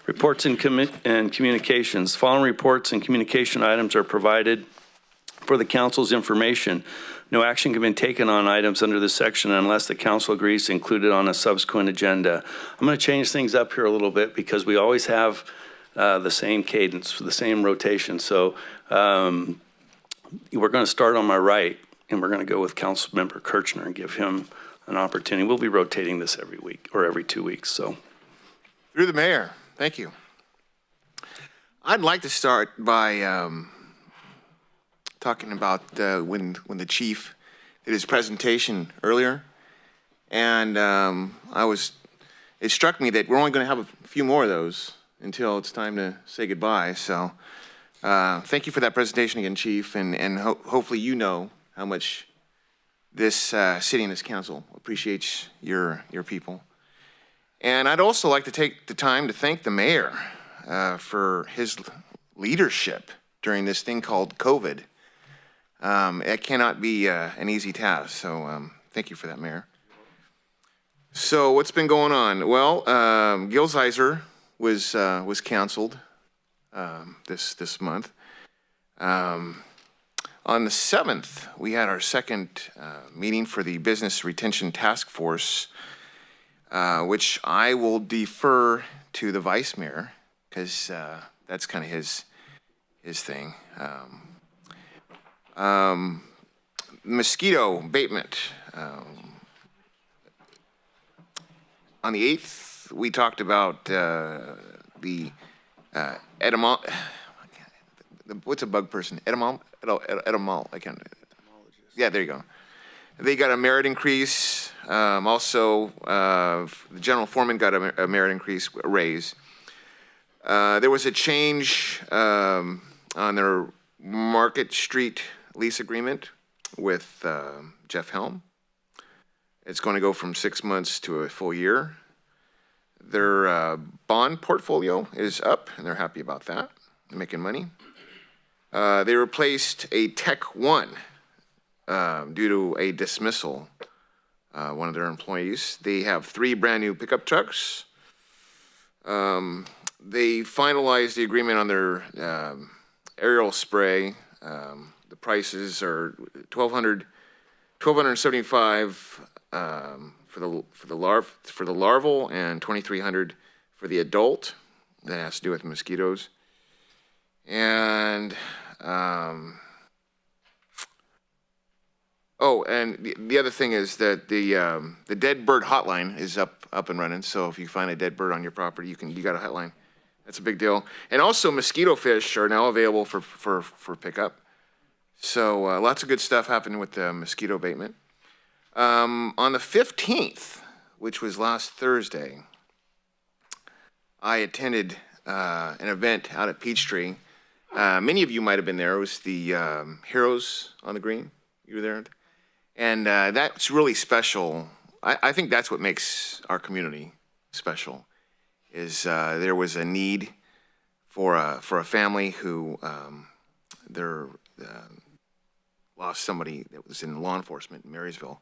Reports and communications. Following reports and communication items are provided for the council's information. No action can be taken on items under this section unless the council agrees to include it on a subsequent agenda. I'm going to change things up here a little bit because we always have the same cadence, the same rotation. So we're going to start on my right, and we're going to go with Councilmember Kirchner and give him an opportunity. We'll be rotating this every week or every 2 weeks. So, through the mayor, thank you. I'd like to start by talking about when the chief did his presentation earlier, and it struck me that we're only going to have a few more of those until it's time to say goodbye. So thank you for that presentation again, Chief, and hopefully you know how much this city and this council appreciates your people. And I'd also like to take the time to thank the mayor for his leadership during this thing called COVID. It cannot be an easy task, so thank you for that, Mayor. So what's been going on? Well, Gil Zeiser was canceled this month. On the 7th, we had our second meeting for the Business Retention Task Force, which I will defer to the Vice Mayor because that's kind of his thing. Mosquito abatement. On the 8th, we talked about the what's a bug person? I can't. Yeah, there you go. They got a merit increase. Also, the general foreman got a merit increase, a raise. There was a change on their Market Street lease agreement with Jeff Helm. It's going to go from 6 months to a full year. Their bond portfolio is up, and they're happy about that. They're making money. They replaced a Tech 1 due to a dismissal, one of their employees. They have 3 brand new pickup trucks. They finalized the agreement on their aerial spray. The prices are $1,275 for the larval and $2,300 for the adult. That has to do with mosquitoes. And and the other thing is that the dead bird hotline is up and running. So if you find a dead bird on your property, you got a hotline. That's a big deal. And also mosquito fish are now available for pickup. So lots of good stuff happening with the mosquito abatement. On the 15th, which was last Thursday, I attended an event out at Peachtree. Many of you might have been there. It was the Heroes on the Green. You were there? And that's really special. I think that's what makes our community special. Is there was a need for a family who lost somebody that was in law enforcement in Marysville,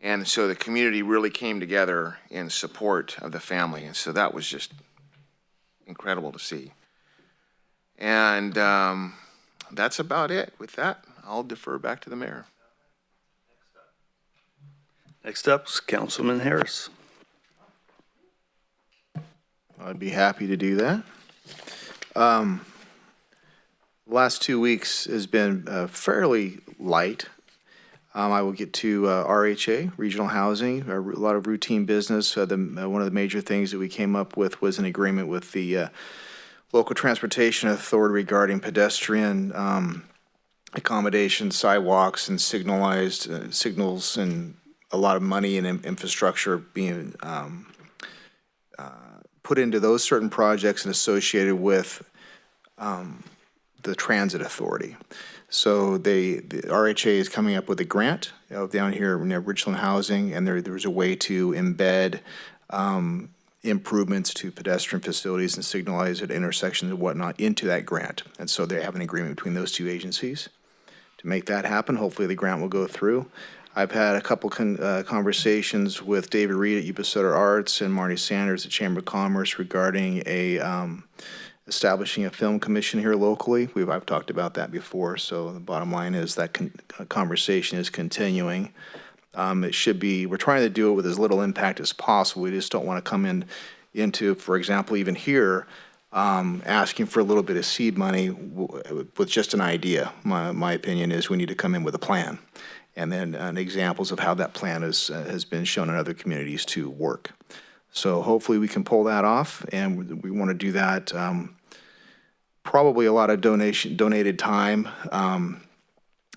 and so the community really came together in support of the family, and so that was just incredible to see. And that's about it. With that, I'll defer back to the mayor. Next up is Councilman Harris. I'd be happy to do that. Last 2 weeks has been fairly light. I will get to RHA, Regional Housing, a lot of routine business. One of the major things that we came up with was an agreement with the Local Transportation Authority regarding pedestrian accommodations, sidewalks, and signals, and a lot of money and infrastructure being put into those certain projects and associated with the transit authority. So the RHA is coming up with a grant down here in Richland Housing, and there's a way to embed improvements to pedestrian facilities and signalize at intersections and whatnot into that grant. And so they have an agreement between those two agencies to make that happen. Hopefully the grant will go through. I've had a couple conversations with David Reed at Yuba City Arts and Marty Sanders at Chamber of Commerce regarding establishing a film commission here locally. I've talked about that before, so the bottom line is that conversation is continuing. We're trying to do it with as little impact as possible. We just don't want to come into, for example, even here, asking for a little bit of seed money with just an idea. My opinion is we need to come in with a plan, and then examples of how that plan has been shown in other communities to work. So hopefully we can pull that off, and we want to do that. Probably a lot of donated time,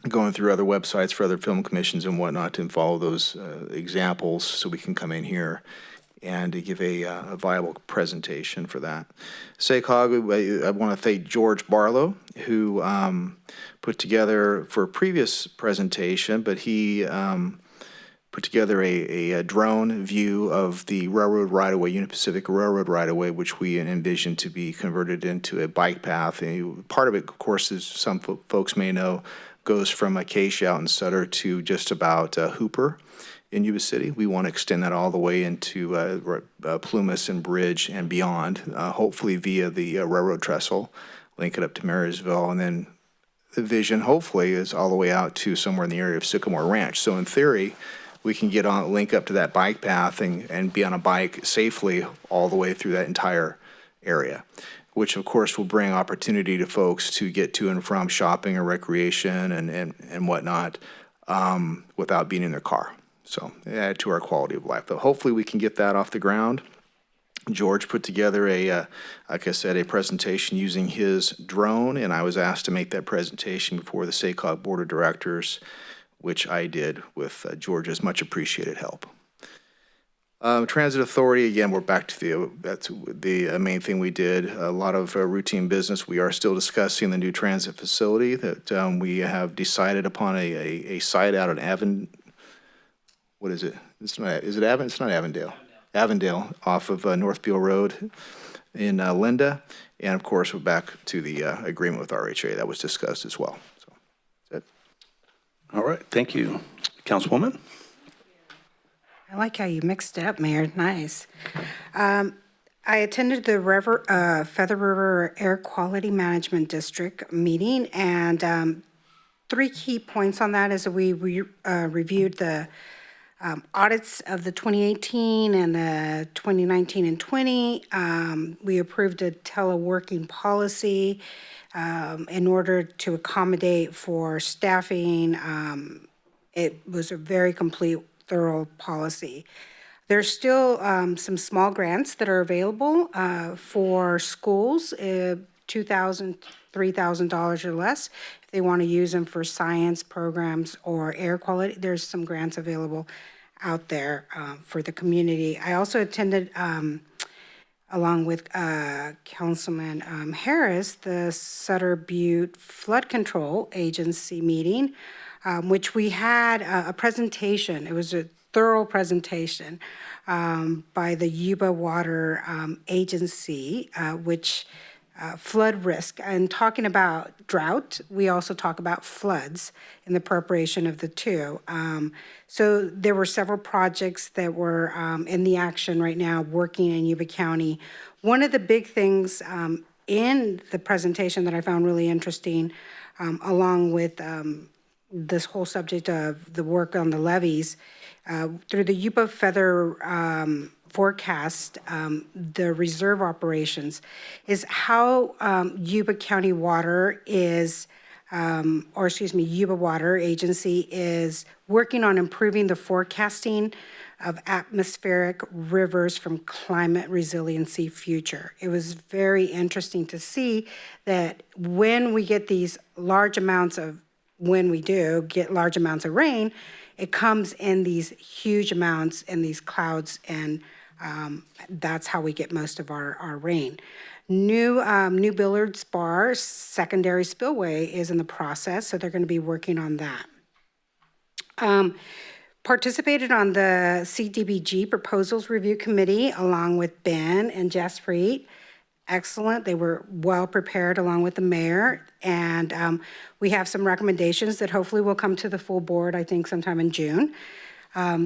going through other websites for other film commissions and whatnot to follow those examples, so we can come in here and to give a viable presentation for that. SACOG, I want to thank George Barlow, who put together for a previous presentation, but he put together a drone view of the railroad right-of-way, Union Pacific Railroad right-of-way, which we envision to be converted into a bike path. And part of it, of course, as some folks may know, goes from Acacia out in Sutter to just about Hooper in Yuba City. We want to extend that all the way into Plumas and Bridge and beyond, hopefully via the railroad trestle, link it up to Marysville, and then the vision hopefully is all the way out to somewhere in the area of Sycamore Ranch. So in theory, we can link up to that bike path and be on a bike safely all the way through that entire area, which of course will bring opportunity to folks to get to and from shopping or recreation and whatnot without being in their car. So add to our quality of life. Though hopefully we can get that off the ground. George put together like I said, a presentation using his drone, and I was asked to make that presentation before the SACOG Board of Directors, which I did with George's much appreciated help. Transit Authority, again, we're back to that's the main thing we did. A lot of routine business. We are still discussing the new transit facility that we have decided upon a site out in what is it? Is it Avondale? It's not Avondale. Avondale off of North Beale Road in Linda. And of course, we're back to the agreement with RHA that was discussed as well. So that's it. All right, thank you. Councilwoman? I like how you mixed it up, Mayor. Nice. I attended the Feather River Air Quality Management District meeting, and 3 key points on that is that we reviewed the audits of the 2018 and the 2019 and 20. We approved a teleworking policy in order to accommodate for staffing. It was a very complete, thorough policy. There's still some small grants that are available for schools, $2,000, $3,000 or less. If they want to use them for science programs or air quality, there's some grants available out there for the community. I also attended, along with Councilman Harris, the Sutter Butte Flood Control Agency meeting, which we had a presentation. It was a thorough presentation by the Yuba Water Agency, which flood risk. And talking about drought, we also talk about floods in the preparation of the two. So there were several projects that were in the action right now working in Yuba County. One of the big things in the presentation that I found really interesting, along with this whole subject of the work on the levees, through the Yuba Feather forecast, the reserve operations, is how Yuba County Water is, Yuba Water Agency is working on improving the forecasting of atmospheric rivers from climate resiliency future. It was very interesting to see that when we get these large amounts of, when we do get large amounts of rain, it comes in these huge amounts in these clouds, and that's how we get most of our rain. New Billiards Bar secondary spillway is in the process, so they're going to be working on that. Participated on the CDBG Proposals Review Committee along with Ben and Jaspreet. excellent. They were well prepared along with the mayor. And we have some recommendations that hopefully will come to the full board, I think sometime in June.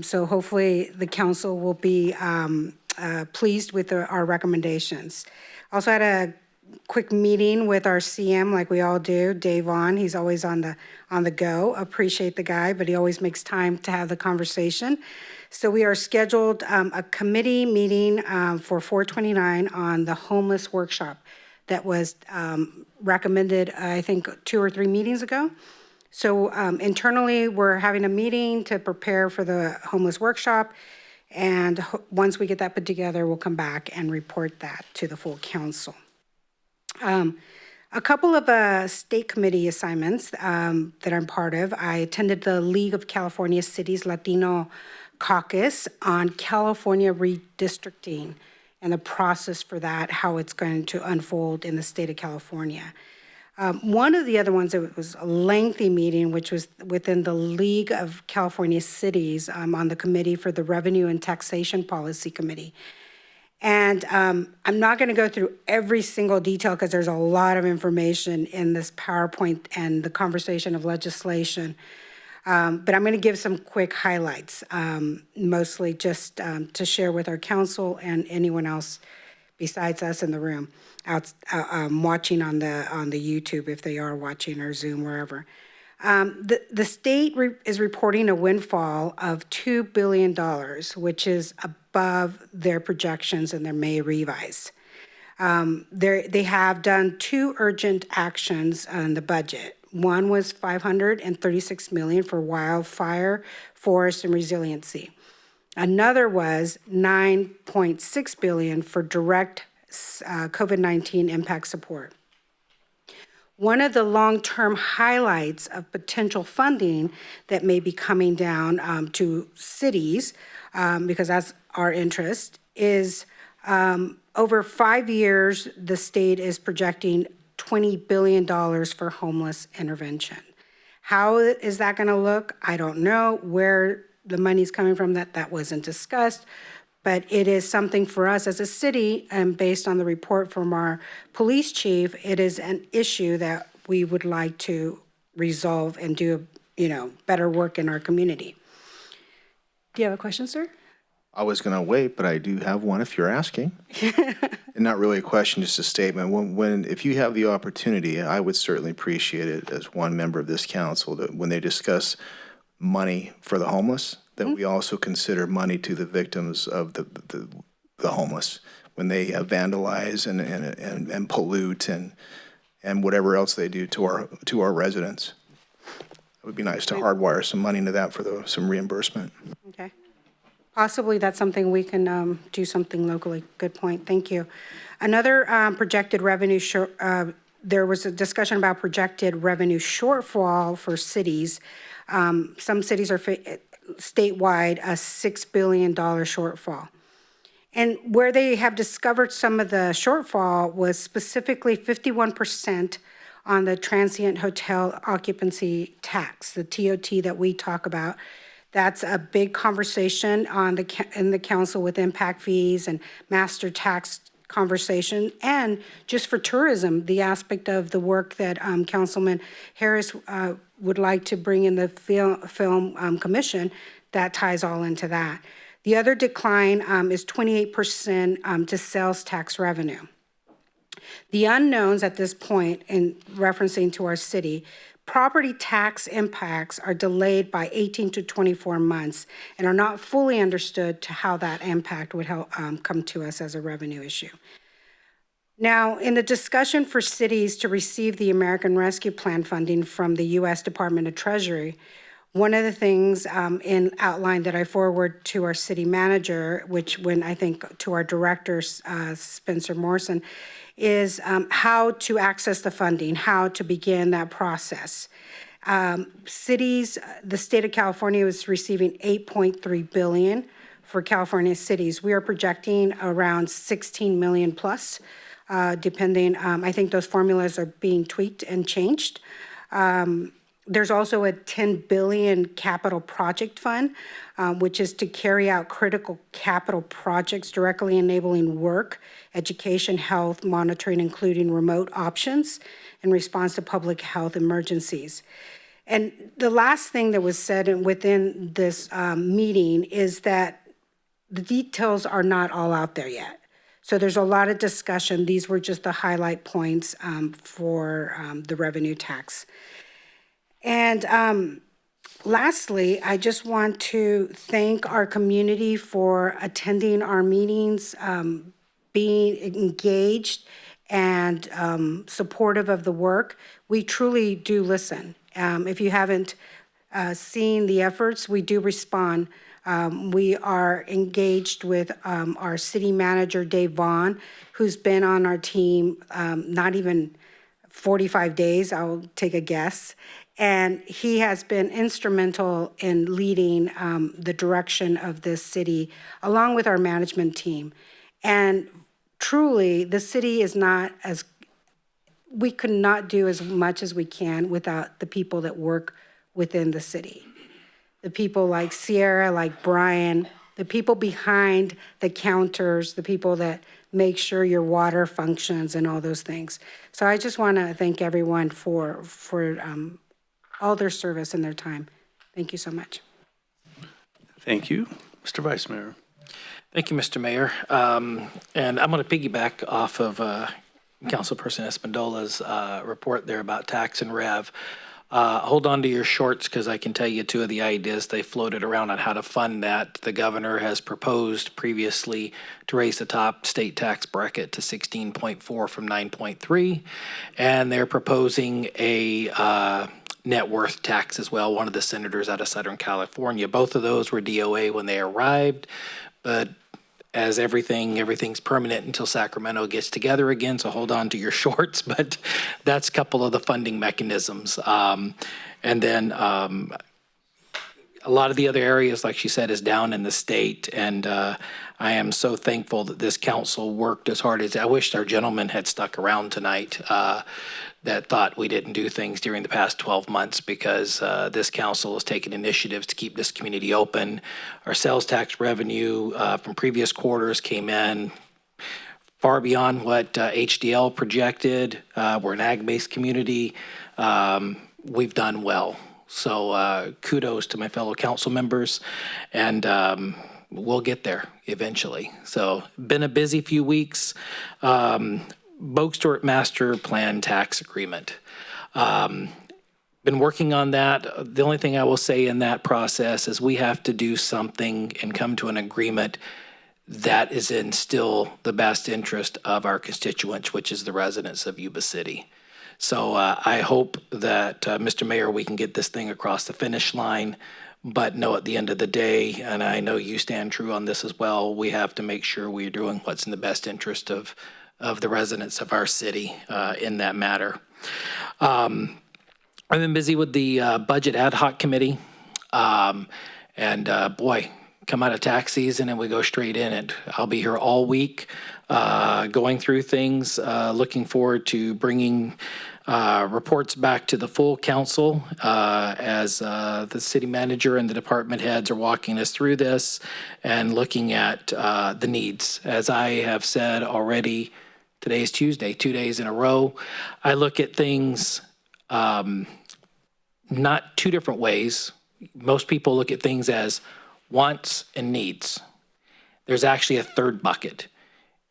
So hopefully the council will be pleased with our recommendations. Also had a quick meeting with our CM, like we all do, Dave Vaughn. He's always on the go. Appreciate the guy, but he always makes time to have the conversation. So we are scheduled a committee meeting for 4/29 on the homeless workshop that was recommended, I think, 2 or 3 meetings ago. So internally, we're having a meeting to prepare for the homeless workshop. And once we get that put together, we'll come back and report that to the full council. A couple of state committee assignments that I'm part of. I attended the League of California Cities Latino Caucus on California redistricting and the process for that, how it's going to unfold in the state of California. One of the other ones, it was a lengthy meeting, which was within the League of California Cities on the Committee for the Revenue and Taxation Policy Committee. And I'm not going to go through every single detail because there's a lot of information in this PowerPoint and the conversation of legislation. But I'm going to give some quick highlights, mostly just to share with our council and anyone else besides us in the room, watching on the YouTube if they are watching, or Zoom, wherever. The state is reporting a windfall of $2 billion, which is above their projections and their May revise. They have done 2 urgent actions on the budget. One was $536 million for wildfire, forest, and resiliency. Another was $9.6 billion for direct COVID-19 impact support. One of the long-term highlights of potential funding that may be coming down to cities, because that's our interest, is over 5 years, the state is projecting $20 billion for homeless intervention. How is that going to look? I don't know. Where the money's coming from, that wasn't discussed. But it is something for us as a city, and based on the report from our police chief, it is an issue that we would like to resolve and do, better work in our community. Do you have a question, sir? I was going to wait, but I do have one if you're asking. And not really a question, just a statement. If you have the opportunity, I would certainly appreciate it as one member of this council that when they discuss money for the homeless, that we also consider money to the victims of the homeless when they vandalize and pollute and whatever else they do to our residents. It would be nice to hardwire some money into that for some reimbursement. Okay. Possibly that's something we can do something locally. Good point. Thank you. Another projected revenue there was a discussion about projected revenue shortfall for cities. Some cities are statewide a $6 billion shortfall. And where they have discovered some of the shortfall was specifically 51% on the transient hotel occupancy tax, the TOT that we talk about. That's a big conversation in the council with impact fees and master tax conversation. And just for tourism, the aspect of the work that Councilman Harris would like to bring in the film commission, that ties all into that. The other decline is 28% to sales tax revenue. The unknowns at this point, in referencing to our city, property tax impacts are delayed by 18 to 24 months and are not fully understood to how that impact would help come to us as a revenue issue. Now, in the discussion for cities to receive the American Rescue Plan funding from the U.S. Department of Treasury, one of the things in outline that I forward to our city manager, which when I think to our director, Spencer Morrison, is how to access the funding, how to begin that process. Cities, the state of California is receiving $8.3 billion for California cities. We are projecting around 16 million plus, depending, I think those formulas are being tweaked and changed. There's also a 10 billion capital project fund, which is to carry out critical capital projects directly enabling work, education, health, monitoring, including remote options in response to public health emergencies. And the last thing that was said within this meeting is that the details are not all out there yet. So there's a lot of discussion. These were just the highlight points for the revenue tax. And lastly, I just want to thank our community for attending our meetings, being engaged and supportive of the work. We truly do listen. If you haven't seen the efforts, we do respond. We are engaged with our city manager, Dave Vaughn, who's been on our team not even 45 days, I'll take a guess. And he has been instrumental in leading the direction of this city, along with our management team. And truly, the city is not as, we could not do as much as we can without the people that work within the city. The people like Sierra, like Brian, the people behind the counters, the people that make sure your water functions and all those things. So I just want to thank everyone for all their service and their time. Thank you so much. Thank you. Mr. Vice Mayor. Thank you, Mr. Mayor. And I'm going to piggyback off of Councilperson Espindola's report there about tax and rev. Hold on to your shorts because I can tell you two of the ideas they floated around on how to fund that. The governor has proposed previously to raise the top state tax bracket to 16.4 from 9.3, and they're proposing a net worth tax as well, one of the senators out of Southern California. Both of those were DOA when they arrived, but as everything's permanent until Sacramento gets together again, so hold on to your shorts, but that's a couple of the funding mechanisms. And then a lot of the other areas, like she said, is down in the state, and I am so thankful that this council worked as hard as, I wish our gentleman had stuck around tonight, that thought we didn't do things during the past 12 months because this council has taken initiatives to keep this community open. Our sales tax revenue from previous quarters came in far beyond what HDL projected. We're an ag-based community. We've done well. So kudos to my fellow council members, and we'll get there eventually. So been a busy few weeks. Bogue Stewart Master Plan Tax Agreement. Been working on that. The only thing I will say in that process is we have to do something and come to an agreement that is in still the best interest of our constituents, which is the residents of Yuba City. So I hope that, Mr. Mayor, we can get this thing across the finish line, but know at the end of the day, and I know you stand true on this as well, we have to make sure we're doing what's in the best interest of the residents of our city in that matter. I've been busy with the Budget Ad Hoc Committee, and boy, come out of tax season and we go straight in it. I'll be here all week going through things, looking forward to bringing reports back to the full council as the city manager and the department heads are walking us through this and looking at the needs. As I have said already, today is Tuesday, 2 days in a row. I look at things not two different ways. Most people look at things as wants and needs. There's actually a third bucket,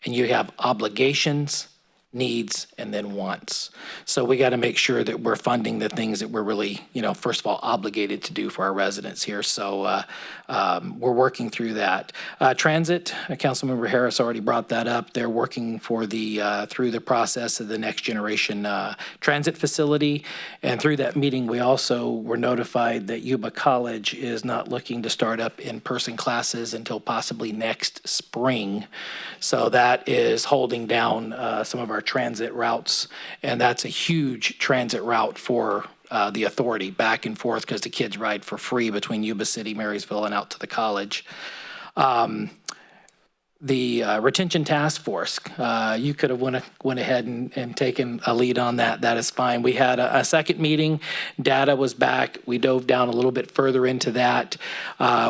and you have obligations, needs, and then wants. So we got to make sure that we're funding the things that we're really, first of all, obligated to do for our residents here. So we're working through that. Transit, Councilmember Harris already brought that up. They're working for through the process of the next generation transit facility. And through that meeting, we also were notified that Yuba College is not looking to start up in-person classes until possibly next spring. So that is holding down some of our transit routes, and that's a huge transit route for the authority back and forth because the kids ride for free between Yuba City, Marysville, and out to the college. The retention task force, you could have went ahead and taken a lead on that. That is fine. We had a second meeting. Data was back. We dove down a little bit further into that.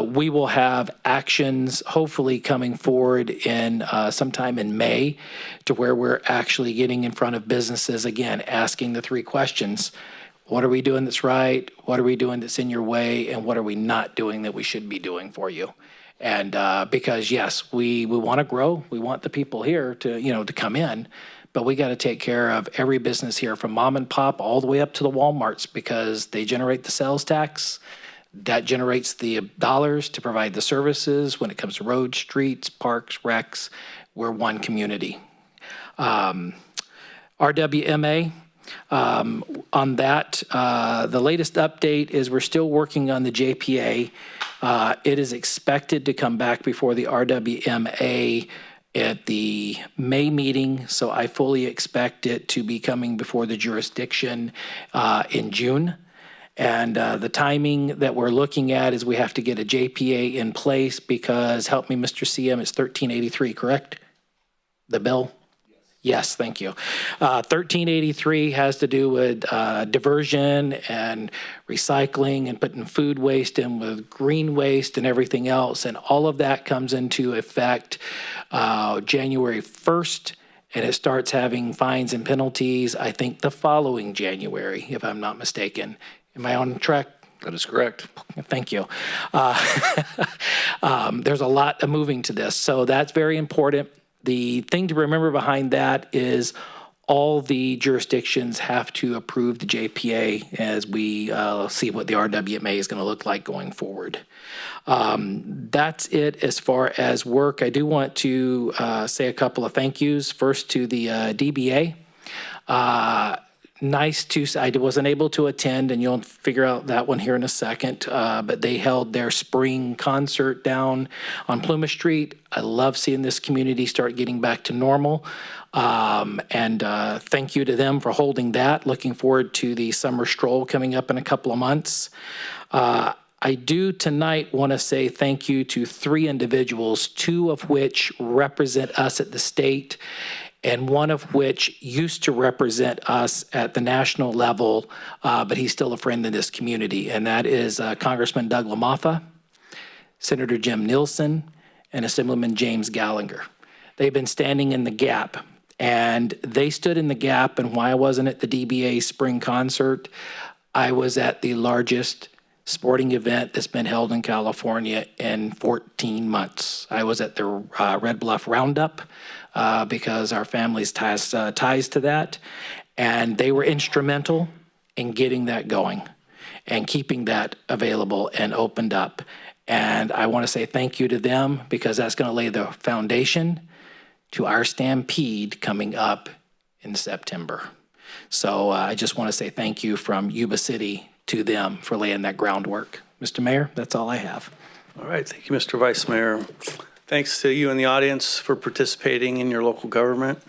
We will have actions hopefully coming forward in sometime in May to where we're actually getting in front of businesses again, asking the 3 questions. What are we doing that's right? What are we doing that's in your way? And what are we not doing that we should be doing for you? And because, yes, we want to grow. We want the people here to, to come in. But we got to take care of every business here from mom and pop all the way up to the Walmarts because they generate the sales tax. That generates the dollars to provide the services when it comes to roads, streets, parks, recs. We're one community. RWMA. On that, the latest update is we're still working on the JPA. It is expected to come back before the RWMA at the May meeting, so I fully expect it to be coming before the jurisdiction in June. And the timing that we're looking at is we have to get a JPA in place because, help me, Mr. CM, it's 1383, correct? The bill? Yes, thank you. 1383 has to do with diversion and recycling and putting food waste in with green waste and everything else. And all of that comes into effect January 1st, and it starts having fines and penalties, I think, the following January, if I'm not mistaken. Am I on track? That is correct. Thank you. There's a lot of moving to this, so that's very important. The thing to remember behind that is all the jurisdictions have to approve the JPA as we see what the RWMA is going to look like going forward. That's it as far as work. I do want to say a couple of thank yous. First to the DBA. Nice to, I wasn't able to attend, and you'll figure out that one here in a second, but they held their spring concert down on Plymouth Street. I love seeing this community start getting back to normal, and thank you to them for holding that. Looking forward to the summer stroll coming up in a couple of months. I do tonight want to say thank you to 3 individuals, 2 of which represent us at the state, and one of which used to represent us at the national level, but he's still a friend in this community, and that is Congressman Doug LaMotha, Senator Jim Nielsen, and Assemblyman James Gallagher. They've been standing in the gap, and they stood in the gap, and why I wasn't at the DBA spring concert, I was at the largest sporting event that's been held in California in 14 months. I was at the Red Bluff Roundup, because our family's ties to that, and they were instrumental in getting that going and keeping that available and opened up. And I want to say thank you to them because that's going to lay the foundation to our Stampede coming up in September. So I just want to say thank you from Yuba City to them for laying that groundwork. Mr. Mayor, that's all I have. All right, thank you, Mr. Vice Mayor. Thanks to you and the audience for participating in your local government.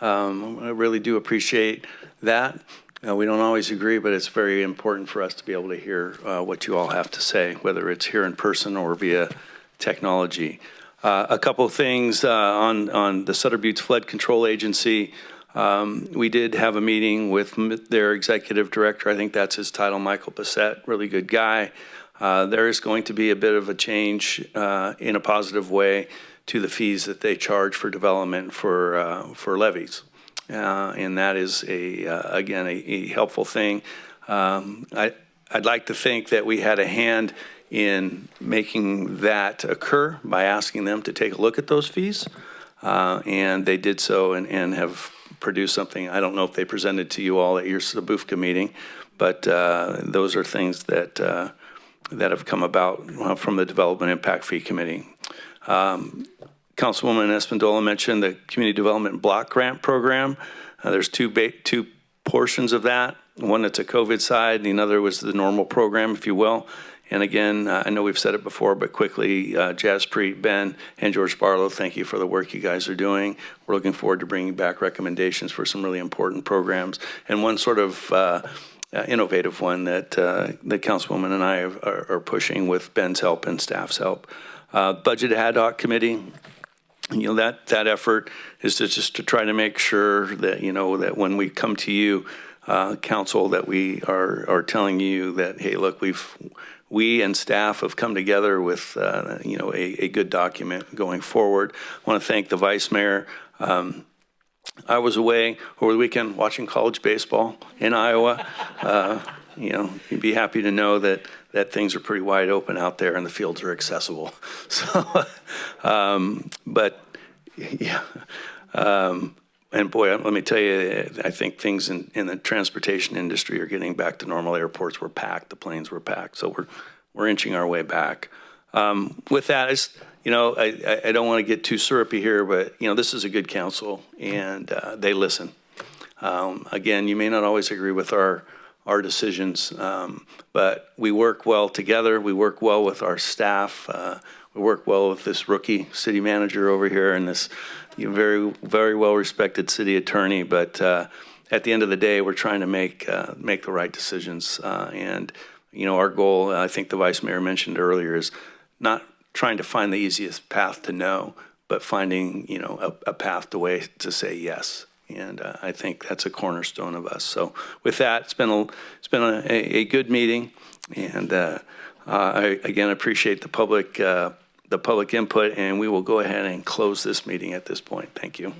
I really do appreciate that. We don't always agree, but it's very important for us to be able to hear what you all have to say, whether it's here in person or via technology. A couple of things on the Sutter Buttes Flood Control Agency. We did have a meeting with their executive director. I think that's his title, Michael Bissett, really good guy. There is going to be a bit of a change in a positive way to the fees that they charge for development for levies. And that is, again, a helpful thing. I'd like to think that we had a hand in making that occur by asking them to take a look at those fees. And they did so and have produced something. I don't know if they presented to you all at your Sabufka meeting, but those are things that have come about from the Development Impact Fee Committee. Councilwoman Espandola mentioned the Community Development Block Grant Program. There's two portions of that. One that's a COVID side, and the other was the normal program, if you will. And again, I know we've said it before, but quickly, Jaspreet, Ben, and George Barlow, thank you for the work you guys are doing. We're looking forward to bringing back recommendations for some really important programs. And one sort of innovative one that the Councilwoman and I are pushing with Ben's help and staff's help. Budget Ad Hoc Committee. that effort is just to try to make sure that, that when we come to you, council, that we are telling you that, hey, look, we and staff have come together with, a good document going forward. I want to thank the vice mayor. I was away over the weekend watching college baseball in Iowa. You'd be happy to know that things are pretty wide open out there and the fields are accessible. So, but yeah. And boy, let me tell you, I think things in the transportation industry are getting back to normal. Airports were packed, the planes were packed, so we're inching our way back. With that, I don't want to get too syrupy here, but this is a good council, and they listen. Again, you may not always agree with our decisions, but we work well together. We work well with our staff. We work well with this rookie city manager over here and this very, very well-respected city attorney. But at the end of the day, we're trying to make the right decisions. And our goal, I think the vice mayor mentioned earlier, is not trying to find the easiest path to no, but finding a path to say yes. And I think that's a cornerstone of us. So with that, it's been a good meeting, and I again appreciate the public input, and we will go ahead and close this meeting at this point. Thank you.